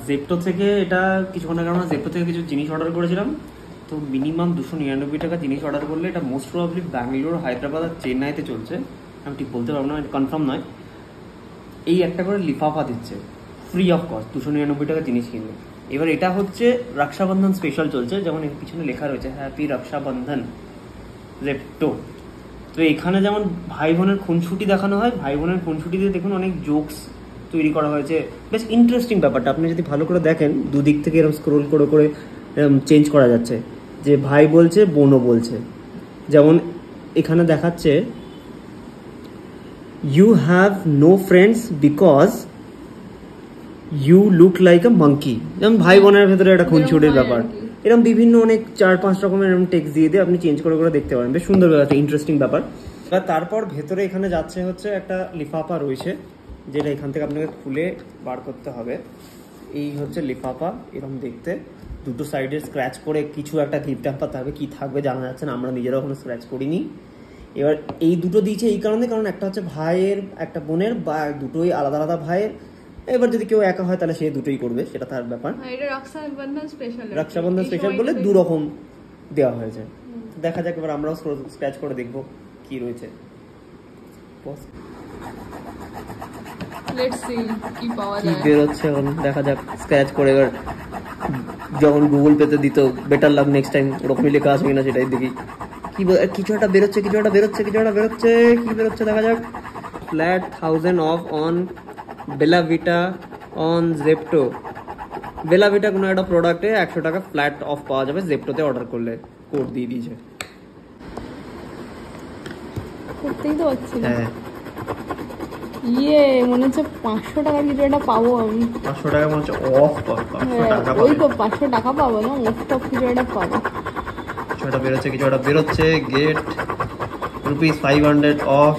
Zepto থেকে এটা কিছুক্ষণ আগে আমরা জেপ্টো থেকে কিছু জিনিস অর্ডার করেছিলাম। তো মিনিমাম 299 টাকা জিনিস অর্ডার করলে এটা মোস্ট প্রবাবলি ব্যাঙ্গালোর, হায়দ্রাবাদ আর চেন্নাইতে চলছে, আমি ঠিক বলতে পারবো না, কনফার্ম নয়। এই একটা করে লিফাফা দিচ্ছে ফ্রি অফ কস্ট 299 টাকা জিনিস কিনলে। এবার এটা হচ্ছে রক্ষাবন্ধন স্পেশাল চলছে, যেমন এর পিছনে লেখা রয়েছে হ্যাপি রক্ষাবন্ধন জেপ্টো। তো এখানে যেমন ভাই বোনের খুনসুটি দেখানো হয়, ভাই বোনের খুনসুটিতে দেখুন অনেক জোকস তৈরি করা হয়েছে, বেশ ইন্টারেস্টিং ব্যাপারটা। আপনি যদি ভালো করে দেখেন দুদিক থেকে এরকম স্ক্রোল করে করে চেঞ্জ করা যাচ্ছে, যে ভাই বলছে বোনও বলছে। যেমন এখানে দেখাচ্ছে you have no friends because you look like a monkey. যেমন ভাই বোনের ভেতরে একটা খুনসুটির ব্যাপার, এরকম বিভিন্ন অনেক 4-5 রকমের এরকম টেক্সট দিয়ে দিয়ে আপনি চেঞ্জ করে করে দেখতে পারেন, বেশ সুন্দর ব্যাপার, ইন্টারেস্টিং ব্যাপার। এবার তারপর ভেতরে এখানে যাচ্ছে হচ্ছে একটা লিফাফা রয়েছে, যেটা এখান থেকে আপনাকে খুলে বার করতে হবে। এই হচ্ছে লিফাফা, এরকম দেখতে, দুটো সাইডে স্ক্র্যাচ করে কিছু একটা গিফট হ্যাম্পার থাকবে, কি থাকবে জানা যাচ্ছে না, আমরা নিজেরাও কোনো স্ক্র্যাচ করিনি। এবার এই দুটো দিয়েছে এই কারণে, কারণ একটা হচ্ছে ভাইয়ের একটা বোনের, বা দুটোই আলাদা আলাদা ভাইয়ের। এবার যদি কেউ একা হয় তাহলে সে দুটোই করবে, সেটা তার ব্যাপার। রক্ষাবন্ধন স্পেশাল বলে 2 রকম দেওয়া হয়েছে। দেখা যাক, এবার আমরাও স্ক্র্যাচ করে দেখবো কি রয়েছে। কি বেরোচ্ছে এখন দেখা যাক, স্ক্র্যাচ করে। এবার যখন গুগল পেতে দিত বেটার লাভ নেক্সট টাইম, ওরকমই লেখা আছে কিনা সেটাই দেখি। কিছু একটা বেরোচ্ছে, কিছু একটা বেরোচ্ছে, কিছু একটা বেরোচ্ছে, কি বেরোচ্ছে দেখা যাক। Flat 1000 off on Bella Vita on Zepto. Bella Vita কোনো একটা প্রোডাক্টে 100 টাকা ফ্ল্যাট অফ পাওয়া যাবে জেপ্টোতে অর্ডার করলে, কোড দিয়ে দিয়েছে। করতেই তো পারছি না। হ্যাঁ, মনে হচ্ছে 500 টাকার কিছু একটা পাবো আমি। 500 টাকা মনে হচ্ছে অফ পাবো। ওই তো 500 টাকা পাবো না, অফ কিছু একটা পাবো। কিছু একটা বেরোচ্ছে, কিছু একটা বেরোচ্ছে। Get ₹500 off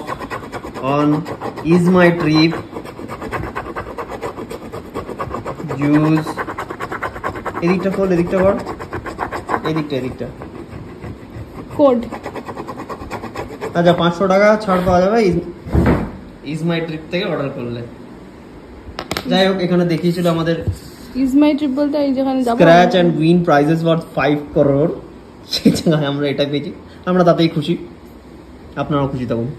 on EaseMyTrip use. এদিকটা খোল, এদিকটা কর, এদিকটা কোড। আচ্ছা, 500 টাকা ছাড় পাওয়া যাবে ইজ মাই ট্রিপ থেকে অর্ডার করলে। যাই হোক, এখানে দেখিয়েছিল আমাদের ইজ মাই ট্রিপ বলতে এই যেখানে যাব, scratch and win prizes worth 5 crore। সেই জায়গায় আমরা এটা পেয়েছি, আমরা তাতেই খুশি, আপনারাও খুশি থাকুন।